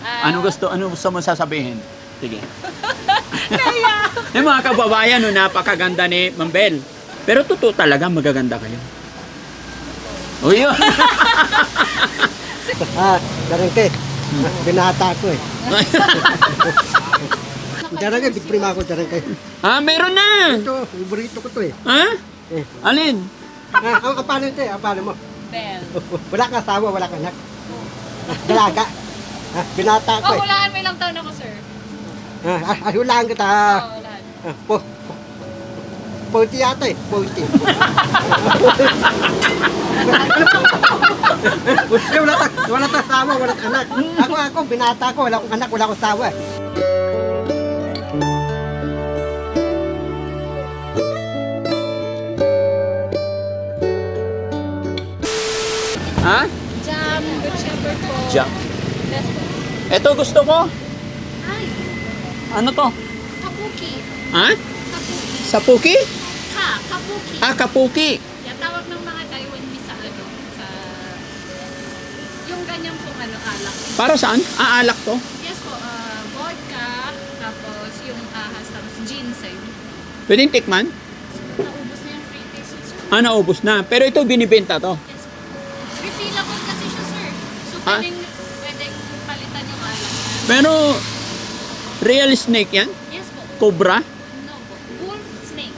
Ano gusto mo sasabihin? Sige. Yung mga kababayan, no, napakaganda ni Ma'am Bel. Pero totoo talaga, magaganda kayo. O yun. Darangke. Binata ko eh. Darangke, prima ko darangke. Meron na. Ito, favorito ko to eh. Ha? Alin? Ang apalo ito eh, apalo mo. Bell. Wala kang asawa, wala kang anak. Dalaga. Binata ko eh. Hulaan mo ilang taon ako, sir. Hulaan kita. Hulaan. Pointy yata eh, pointy. Wala kang asawa, wala kang anak. Ako, binata ko, wala akong anak, wala akong asawa. Ha? Jam, good shepherd po. Jam. Yes po. Ito gusto ko. Ay, Ano to? kapuki. Ha? Kapuki. Sapuki? Kapuki. Kapuki. Yan, tawag ng mga Taiwanese sa sa... Yung ganyan pong alak. Para saan? Alak to? Yes po, vodka, tapos yung ahas, tapos ginseng. Pwedeng tikman? Naubos na yung free taste, sir. Naubos na. Pero ito binibenta to. Yes po. Refillable kasi siya, sir. So, Ah? pwedeng palitan yung alak. Pero, real snake yan? Yes po. Cobra? No po. Wolf snake.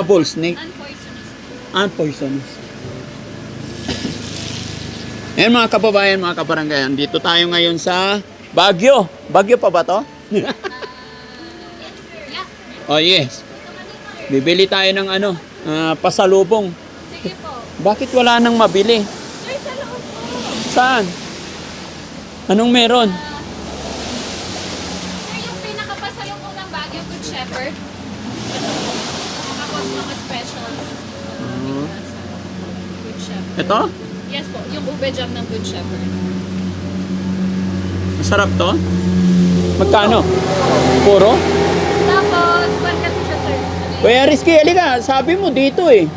Bull snake? Unpoisonous. Poisonous. Ayan mga kababayan, mga kabaranggayan, dito tayo ngayon sa Baguio. Baguio pa ba to? Yes, sir. Yeah. Oh yes. Bibili tayo ng pasalubong. Sige po. Bakit wala nang mabili? Sir, sa loob po. Saan? Anong meron? Sir, yung pinakapasalubong ng Baguio Good Shepherd. Tapos mga specials. Good Shepherd. Ito? Yes po, yung ube jam ng Good Shepherd. Masarap to? Magkano? Puro? Tapos, one kasi siya, sir. Kuya Rizky, halika. Sabi mo dito eh.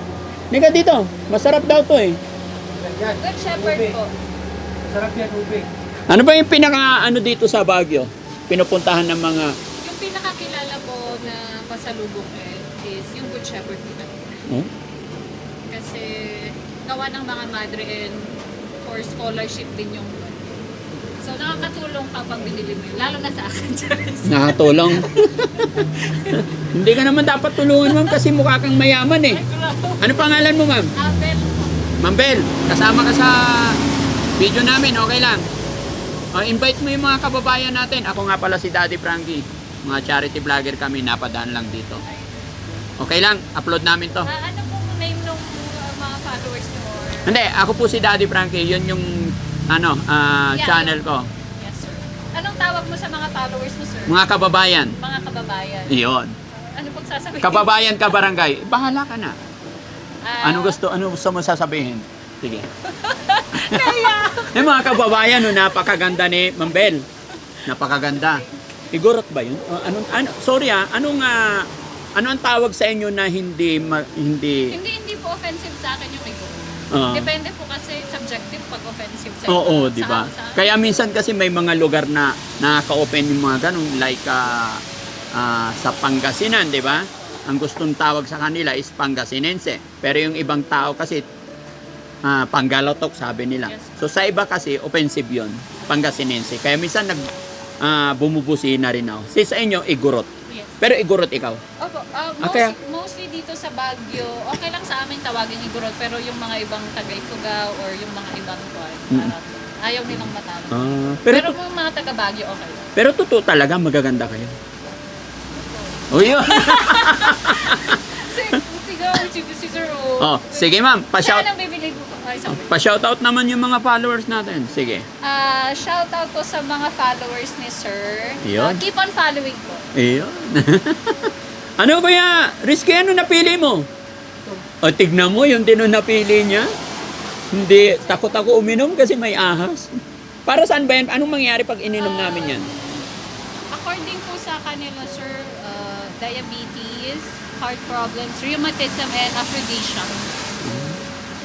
Halika dito. Masarap daw to eh. Good Shepherd po. Sarap yan, ube. Ano ba yung dito sa Baguio? Pinupuntahan ng mga... Yung pinakakilala po na pasalubong is yung Good Shepherd dito. Hmm? Kasi gawa ng mga madre and for scholarship din yung so nakakatulong kapag binili mo yun. Lalo na sa akin. Nakatulong. Hindi ka naman dapat tulungan, ma'am, kasi mukha kang mayaman eh. Ano pangalan mo, ma'am? Abel. Ma'am Bel, kasama ka sa video namin, okay lang. Invite mo yung mga kababayan natin. Ako nga pala si Daddy Frankie. Mga charity vlogger kami, napadaan lang dito. Okay lang, upload namin to. Ano pong name ng mga followers mo? Hindi, ako po si Daddy Frankie. Yun yung channel ko. Yes, sir. Anong tawag mo sa mga followers mo, sir? Mga kababayan. Mga kababayan. Iyon. Ano pong sasabihin? Kababayan ka barangay. Bahala ka na. Ano gusto mo sasabihin? Sige. Yung mga kababayan, no, napakaganda ni Ma'am Bel. Napakaganda. Igorot ba yun? Ano ang tawag sa inyo na hindi Hindi po offensive sa akin yung ego. Depende po kasi subjective pag offensive sa Oo, ego. di ba? Sa Kaya minsan kasi may mga lugar na nakaka-open yung mga ganun, like sa Pangasinan, di ba? Ang gustong tawag sa kanila is Pangasinense. Pero yung ibang tao kasi Panggalatok, sabi nila. Yes. So sa iba kasi offensive yun, Pangasinense. Kaya minsan bumubusi na rin ako. Sa inyo, igurot. yes. Pero igurot ikaw. Opo, Okay. mostly dito sa Baguio, okay lang sa amin tawagin igorot, pero yung mga ibang taga-Ifugao or yung mga ibang parang ayaw nilang matawag. Pero yung mga taga-Baguio, okay lang. Pero totoo talaga, magaganda kayo. O yun. Sige ma'am, Siya nang bibili ko. pa-shoutout naman yung mga followers natin. Sige. Shoutout po sa mga followers ni Sir. Yun. Keep on following po. Ayun. Ano kaya, Rizky, ano napili mo? O, tignan mo yung napili niya. Hindi, takot ako uminom kasi may ahas. Para saan ba yan? Anong mangyari pag ininom namin yan? According po sa kanila, sir, diabetes, heart problems, rheumatism, and aphrodisia.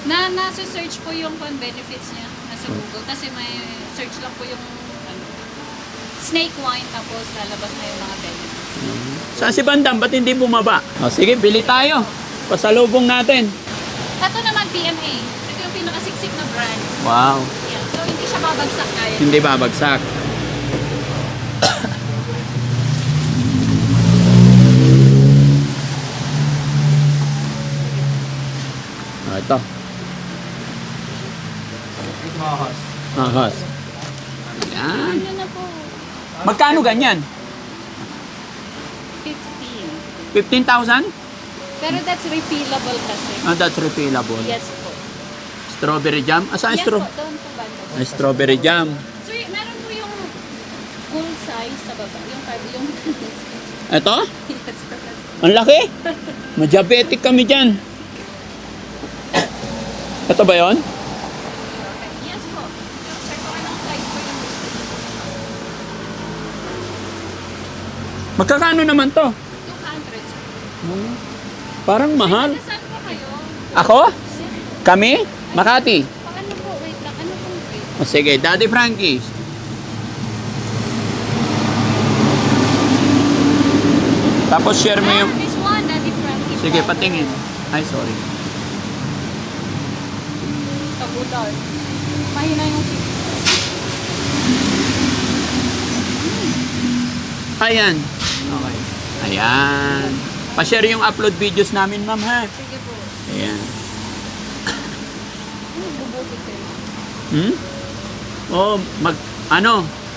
Nasa-search po yung benefits niya nasa Google kasi may search lang po yung snake wine, tapos lalabas na yung mga benefits. Saan si Bandam? Ba't hindi bumaba? O, sige, bili tayo. Pasalubong natin. Ito naman, PMA. Ito yung pinakasiksik na brand. Wow. Yeah. So, hindi siya babagsak kaya. Hindi babagsak. Ito. Ahas. Yan. Ano na po? Magkano ganyan? 15. 15,000? Pero that's refillable kasi. Ah, that's refillable. Yes po. Strawberry jam? Saan Yes po, doon po banda. Ay, strawberry jam. Sir, meron po yung full size sa baba. Yung Ito? yes po. Ang laki. Madiabetic kami dyan. Ito ba yon? Yes po. Sir, kung anong size po yung gusto. Magkakano naman to? 200, sir. Parang mahal. Saan po kayo? Ako? Kami? Makati. Ano po? Wait lang. Ano pong wait? O sige, Daddy Frankie. Tapos share mo yung... This one, Daddy Frankie. Sige, patingin. Ay, sorry. Tabutan. Mahina yung sip. Ayan. Okay. Ayan. Pa-share yung upload videos namin, ma'am, ha? Sige po. Ayan. Bubuti kayo. Hmm? Oh,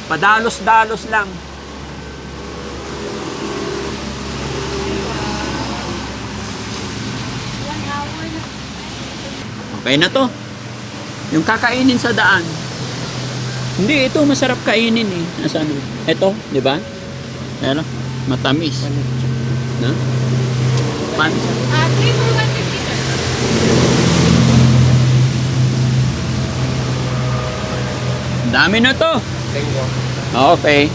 padalos-dalos lang. One hour na. Okay na to. Yung kakainin sa daan. Hindi, ito masarap kainin eh. Nasaan? Ito, di ba? Pero, matamis. Na? Pan. 3 for 150, sir. Dami na to. Okay.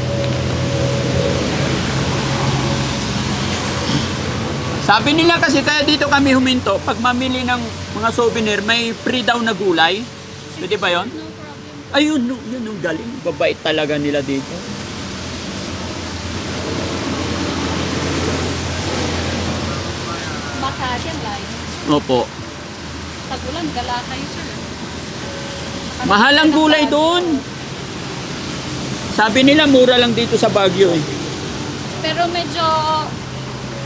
Sabi nila kasi kaya dito kami huminto, pag mamili ng mga souvenir, may free daw na gulay. Pwede ba yun? No problem. Ayun, no, yun ang galing. Babait talaga nila dito. Makati ang layo. Opo. Tagulan, gala kayo, sir. Mahal ang gulay doon. Sabi nila mura lang dito sa Baguio eh. Pero medyo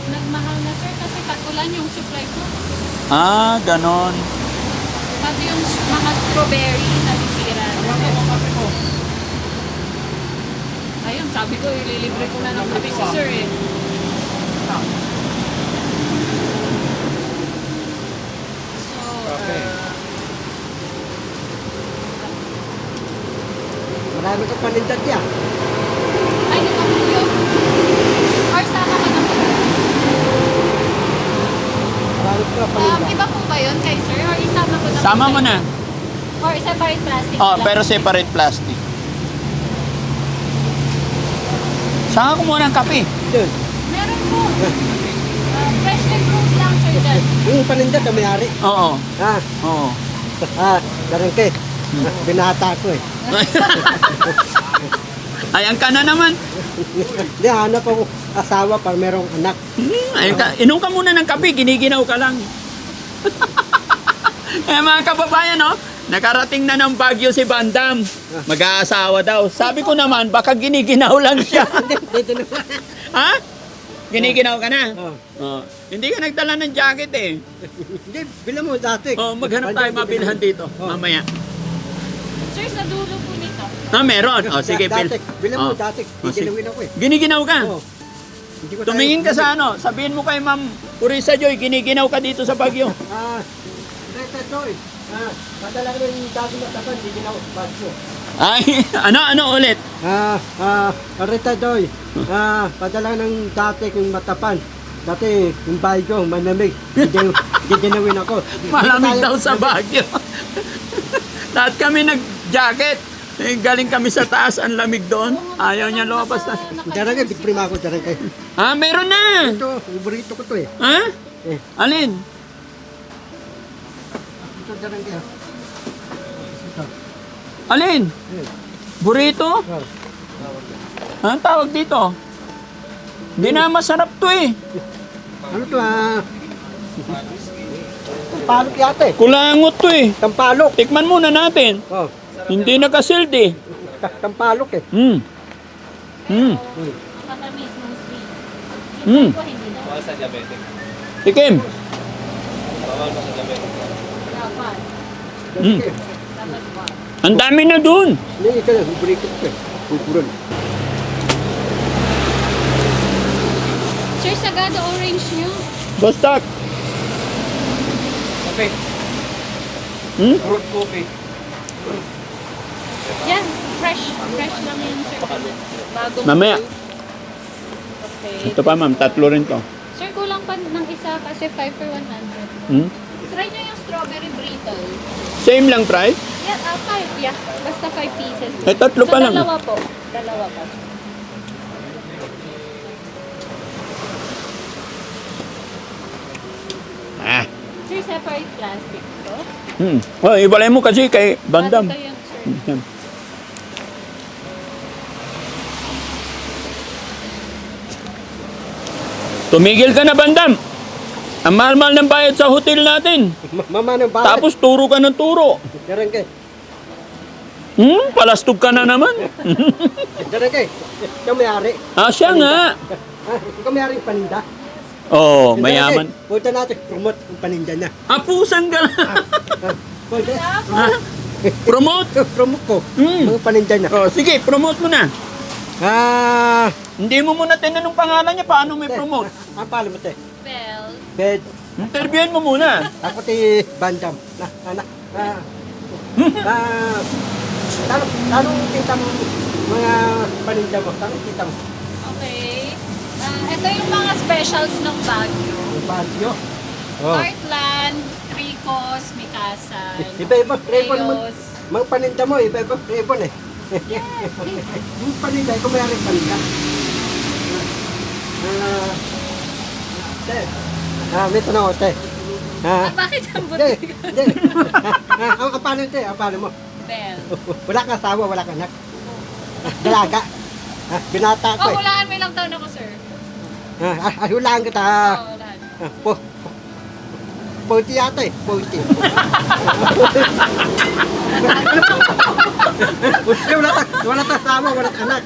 nagmahal na, sir, kasi tagulan yung supply ko. Ah, ganon. Pati yung mga strawberry na sisira. Ayun, sabi ko, ililibre ko na ng kape si sir eh. So, Marami ka panindag yan. ay, di ba po yun? Or sama ka na po? Marami ka panindag. Iba po ba yun kay sir? Or isama ko na? Sama mo na. Or separate plastic Oh, lang? pero separate plastic. Saan ko muna ng kape? Yun. Meron po. Fresh and fruit lang, sir, dyan. Yung panindag ka may-ari. Oo. Ah, Oo. Garangke. Binata ko eh. Ayan ka na naman. Hindi, hanap ako asawa para merong anak. Ayan ka. Inom ka muna ng kape, giniginaw ka lang. Eh mga kababayan, no? Nakarating na ng Baguio si Bandam. Mag-aasawa daw. Sabi ko naman, baka giniginaw lang siya. Dito na. Ha? Giniginaw ka na? Oh. Oh. Hindi ka nagdala ng jacket eh. Hindi, bilang mo dati. Oh, maghanap tayo mabilhan dito. Oh. Mamaya. Sir, sa dulo po nito. Ah, meron. Oh, sige, Bill. Dati, bilang mo Oh. dati. Oh, sige. Giginawin ako eh. Giniginaw ka? Oh. Hindi ko Tumingin ka tayo- sa ano. Sabihin mo kay Ma'am Urisa Joy, giniginaw ka dito sa Baguio. Rete Joy. Padala ko yung dati na tapan, hindi ginawa. Bago. Ay, ano ulit? Rete Joy. Padala ng dati kong matapan. Dati, yung bahay ko, manamig. Giginawin ako. Malamig daw sa Baguio. Lahat kami nag-jacket. Eh, galing kami sa taas, ang lamig doon. Ayaw niya lumabas na. Darangay, big prima ako, darangay. Ah, meron na! Ito, iborito ko to eh. Ha? Eh, Alin? ito darangay. Ito. Alin? Eh, Burrito? oh. Anong tawag dito? Hindi na masarap to eh. Ano to Tampalok yata eh. Kulangot to eh. Tampalok. Tikman muna natin. Oh, Hindi nakasild eh. tampalok eh. Hmm. Hmm. Matamis ng sweet. Hmm. Yung ko hindi na. Bawal sa diabetic. Tikim. Bawal pa sa diabetic. Dapat. Hmm. Dapat ba? Ang dami na dun. Hindi, ito na. Buburikit ko eh. Buburon. Sir, sagada orange nyo. Basta. Coffee. Hmm? Fruit coffee. Yan, fresh. Fresh lang yun, sir. Bago Mamaya. Okay. Ito pa ma'am, 3 rin to. Sir, kulang pa ng isa kasi 5 for 100. Hmm? Try nyo yung strawberry brittle. Same lang price? Yeah, 5. Yeah, basta 5 pieces. Eh, 3 pa lang. Dalawa po. Dalawa pa. Ah. Sir, separate plastic to. Hmm. Oh, ibalay mo kasi kay Bandam. Dito yun, sir. Yan. Tumigil ka na, Bandam. Ang mahal-mahal ng bayad sa hotel natin. Mama ng bahay. Tapos turo ka ng turo. Darangke. Palastog ka na naman. Darangke. Ikaw may-ari. Ah, siya nga. Ikaw may-ari yung paninda. Oh, mayaman. Punta natin, promote yung paninda niya. Apusan ka lang. Pwede. Ah, promote. Promote ko. Hmm. Mga paninda niya. Oh, sige, promote mo na. Ah. Hindi mo muna tinanong pangalan niya, paano may promote? Ang pala mo, te? Bell. Bed. Interviewin mo muna. Ako ti Bandam. Tanong kita mo mga paninda mo. Tanong kita mo. Okay. Ito yung mga specials ng Baguio. Yung Baguio. Oh. Heartland, Ricos, Mikasan, Iba-iba flavor mo. Leos. Mga paninda mo, iba-iba flavor eh. Yung paninda, ikaw may aring paninda. Te. May tanong ako, te. Bakit ang Hindi, buti? hindi. Ang paano, te? Ang paano mo? Bell. Wala kang asawa, wala kang anak. Dalaga. Binata ko Oh, eh. hulaan mo ilang taon ako, sir. Hulaan kita. Oh, hulaan. Pointy yata eh. Pointy. Wala ta asawa, wala ta anak.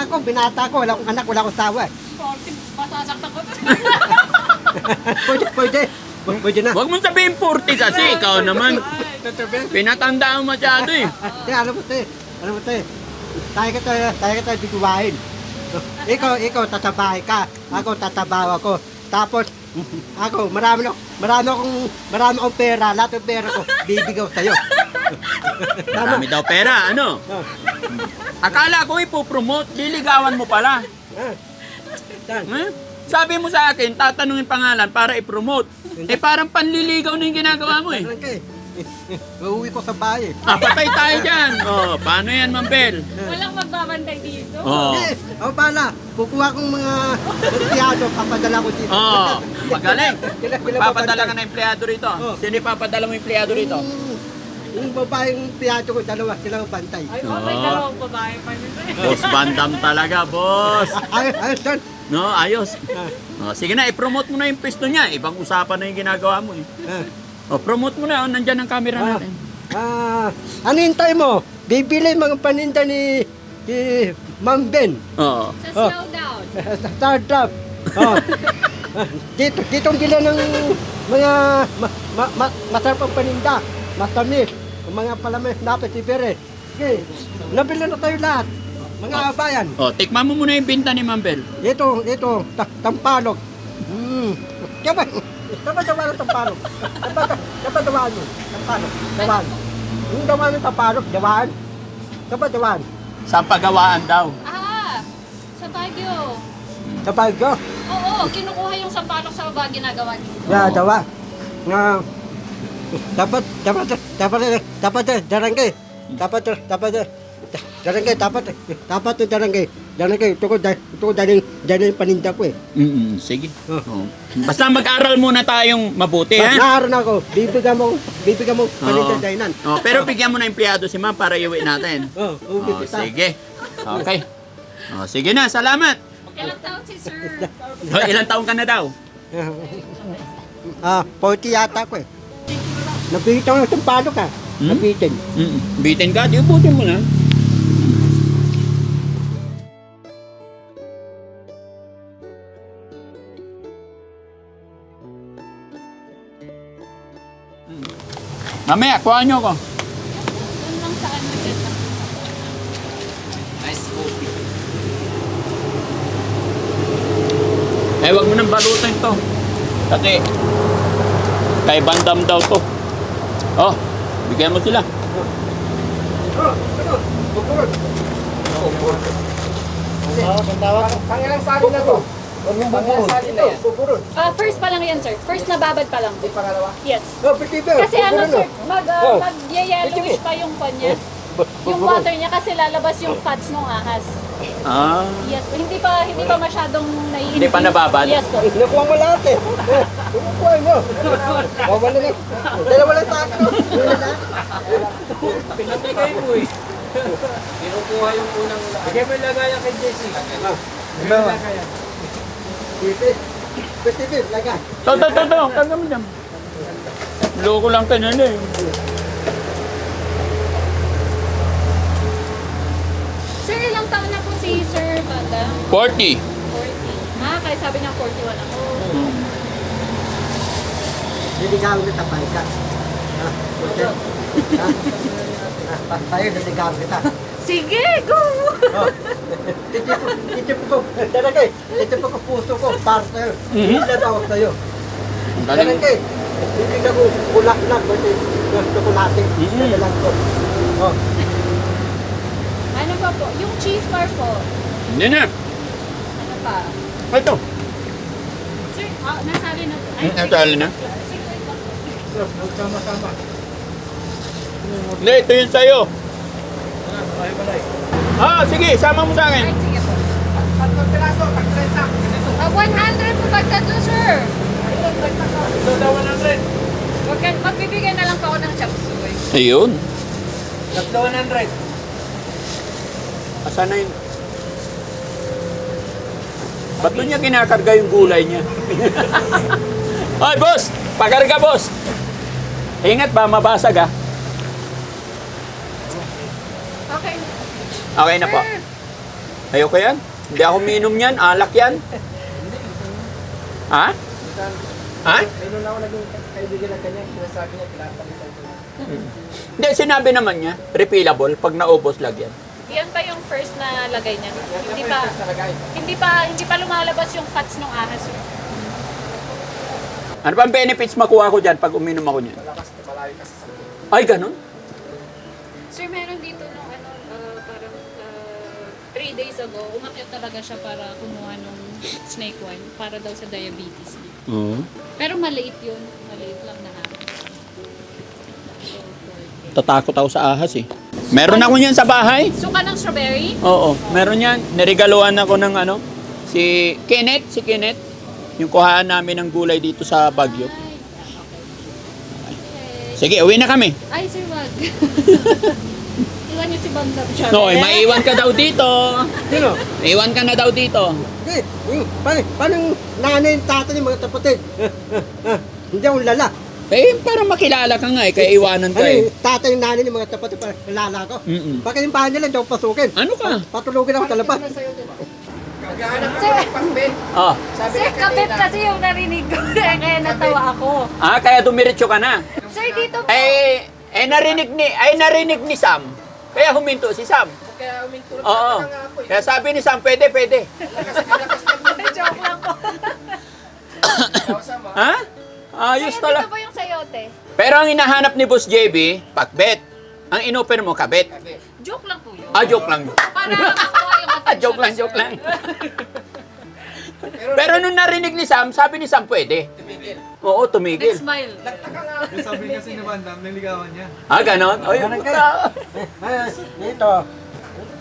Ako, binata ko, wala akong anak, wala akong asawa eh. 40, masasaktan ko. Pwede na. Huwag mong sabihin 40 kasi, ikaw naman. Pinatandaan mo masyado eh. Te, alam mo te. Tayo ka biguwain. Ikaw tatabahay ka. Ako tatabaw ako. Tapos ako marami akong pera. Lahat ng pera ko bibigaw sa'yo. Marami daw pera, ano? Akala ko ipopromote, liligawan mo pala. Saan? Eh? Sabi mo sa akin, tatanungin pangalan para i-promote. Eh parang panliligaw na yung ginagawa mo eh. Uuwi ko sa bahay. Patay tayo dyan. Oh, paano yan, Mambel? Walang magbabantay dito. Oh. Ako pala, kukuha kong mga empleyado, papadala ko dito. Oh, magaling. Sila Papadala ka na empleyado rito. Oh. Sino ipapadala mo empleyado rito? Yung babaeng empleyado ko, dalawa silang bantay. Ay, may dalawang babae pa nito. Boss Bandam talaga, boss. Ayos doon. No, ayos. Oh, sige na, i-promote mo na yung pwesto niya. Ibang usapan na yung ginagawa mo eh. Oh, promote mo na. Oh, nandyan ang camera natin. Ano hintay mo? Bibili mga paninda ni Ma'am Ben. Oo. Sa slowdown. Sa startup. Dito ang gila ng mga masarap ang paninda. Matamis. Mga palamis napit si Pere. Okay. Nabili na tayo lahat. Mga abayan. Oh, tikman mo muna yung binta ni Mambel. Ito, tampalog. Dapat dawaan ng tampalog. Dapat dawaan mo. Tampalog. Dawaan. Yung dawaan ng tampalog, dawaan. Dapat dawaan. Sa pagawaan daw. Sa Baguio. Sa Baguio. Oo, kinukuha yung sampalok sa baba, ginagawa dito. Dawa. Dapat darangay. Darangay. Ito ko dahil paninda ko eh. Sige. Oh. Basta mag-aral muna tayong mabuti, ha? Naaral na ako. Bibigyan mo paninda dahilan. Oh, pero bigyan mo na empleyado si ma'am para iuwi natin. Oo, Oh, sige. Okay. Oh, sige na, salamat. Ilang taon si Sir? Oh, ilang taon ka na daw? 40 yata ko eh. Napitan ko ng palo ka. Napitan. Bitin ka, di ubutin mo na. Mamaya, kuhaan nyo ko. Doon lang sa ano, dyan lang. Eh, wag mo nang balutin to. Kasi, kay Bandam daw to. Oh, bigyan mo sila. Pangilang salin na to. Pangilang salin na yan. First pa lang yan, sir. First na babad pa lang. Pangalawa? Yes. Pitibe. Kasi ano, sir, mag-yellowish pa yung pan niya. Yung water niya kasi lalabas yung fats ng ahas. Ah. Yes, hindi pa masyadong naiinit. Hindi pa nababad? Yes po. Nakuha mo lahat eh. Nakuha mo. Wala na. Dalawa lang tayo. Pinamigay mo eh. Kinukuha yung unang... Bigay mo yung lagayan kay Jessie. Lagayan. Pitibe, lagay. To. Kaya mo dyan. Loko lang ka na eh. Sir, ilang taon na po si Sir Banda? 40. 40. Kaya sabi niya 41 ako. Diligaw kita, paika. Tayo, diligaw kita. Sige, go! Titip ko, talaga eh. Titip ko puso ko, para sa'yo. Hindi na tawag sa'yo. Galing. Talaga eh. Bibigyan ko kulak-lak kasi gusto ko natin. Dadalang ko. Oh. Ano pa po? Yung cheese bar po. Hindi na. Ano pa? Ito. Sir, nasali na po. Nasali na? Sige, wait lang po. Sama-sama. Hindi, ito yun sa'yo. Ay, balay. Ah, sige, sama mo sa Ay, akin. sige po. Tatlong piraso, tag-30. 100 po pagkatlo, sir. Ito daw 100. Magbibigay na lang po ako ng chop suey. Ayun. Tatlo 100. Asan na yun? Ba't doon niya kinakarga yung gulay niya? Ay, boss! Pakarga, boss! Ingat ba, mabasag ah. Okay. Okay na po. Sir, Ayoko yan. Hindi ako minom yan. Alak yan. Ha? Ha? Mayroon na ako naging kaibigan ng kanya. Sinasabi niya, pinapalitan ko na. Hindi, sinabi naman niya. Refillable. Pag naubos, lagyan. yan pa yung first na lagay niya. Hindi pa lumalabas yung fats ng ahas. Sir. Ano pang benefits makuha ko dyan pag uminom ako niyan? Ay, ganun? Sir, meron dito nung parang 3 days ago, umakyat talaga siya para kumuha ng snake wine para daw sa diabetes niya. Oo. Pero maliit yun. Maliit lang na ahas. Tatakot ako sa ahas eh. Meron ako niyan sa bahay. Suka ng strawberry? Oo, meron yan. Niregaluhan ako ng ano, si Kenneth. Yung kuhaan namin ng gulay dito sa Baguio. Nice. Okay. Sige, uwi na kami. Ay, sir, wag. Iwan niyo si Bandam siya. No, maiwan ka daw dito. Sino? Maiwan ka na daw dito. Eh, paano yung nanay yung tatay yung mga kapatid? Hindi akong lala. Eh, para makilala ka nga eh, kaya iwanan ka Ano eh. yung tatay yung nanay yung mga kapatid para lala ko? Mm-mm. Bakit yung bahay nila hindi ako pasukin? Ano ka? Patulugin ako sa labas. Oh. Sir, kapit kasi yung narinig ko. Kaya natawa ako. Ah, kaya dumiretso ka na. Sir, dito po. Narinig ni Sam. Kaya huminto si Sam. Kaya uminto Oo. Kaya sabi ni Sam, pwede. Joke lang po. Ha? Ayos Sir, talaga. dito po yung sayote. Pero ang hinahanap ni Boss JB, pakbet. Ang inopen mo, kabet. Joke lang po yun. Ah, joke lang. Para makakuha yung attention. Joke lang. Pero nung narinig ni Sam, sabi ni Sam, pwede. Oo, tumigil. Smile. Sabi kasi ni Bandam, niligawan niya. Ah, ganon? Ay, Ganun puta.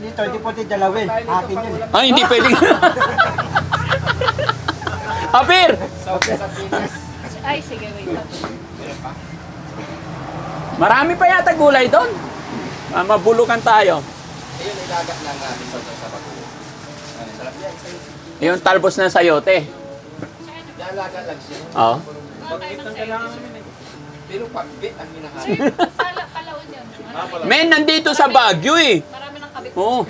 Dito, hindi po din dalawin. Akin yun. Ay, hindi pwedeng. Apir! Ay, sige, wait lang. Marami pa yata gulay doon. Mabulukan tayo. Ayun, ilagat lang natin sa bago. Yung talbos na sayote. Dalaga lang siya. Oo. Pag-bit ang kailangan namin eh. Pero pag-bit ang minahal. Sir, sala, Palawan yun. Men, nandito sa Baguio eh. Marami ng kabit. Oo.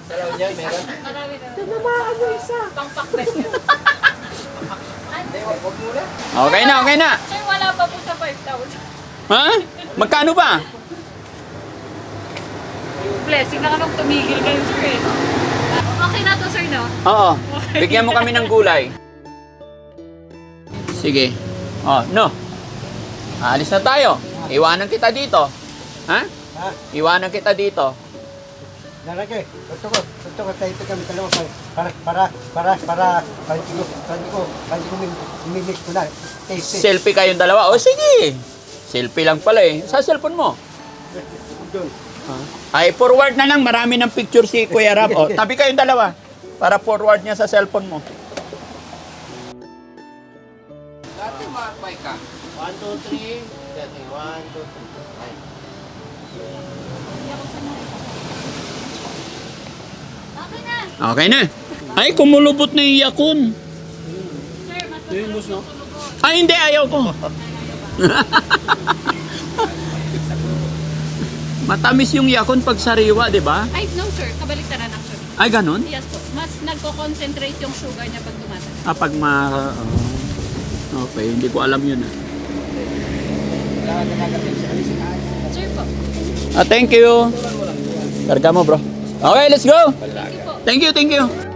Salaw niya, meron. Marami na. Tumamaan mo isa. Pang-pakbet yun. Hindi, wag muna. Okay na, okay na. Sir, wala pa po sa 5,000. Ha? Magkano ba? Blessing na kanong tumigil kayo, sir eh. Okay na to, sir, no? Oo. Bigyan mo kami ng gulay. Sige. Oh, no. Alis na tayo. Iwanan kita dito. Ha? Ha? Iwanan kita dito. Lalaki, gusto ko tayo kami dalawa para hindi ko mimiss ko na. Taste. Selfie kayong dalawa. O sige. Selfie lang pala eh. Sa cellphone mo. Doon. Ay, forward na lang. Marami ng picture si Kuya Rab. O, tabi kayong dalawa. Para forward niya sa cellphone mo. Dati makakbay ka. 1, 2, 3. Dati, 1, 2, 3. Okay na. Okay na. Ay, kumulubot na yung yakun. Sir, mas masarap yung tulugon. Ay, hindi. Ayaw ko. Matamis yung yakun pag sariwa, di ba? Ay, no, sir. Kabaliktaran actually. Ay, ganun? Yes po. Mas nagko-concentrate yung sugar niya pag tumatagal. Kapag okay, hindi ko alam yun. Sir po. Thank you. Karga mo, bro. Okay, let's go. Thank you po. Thank you, thank you.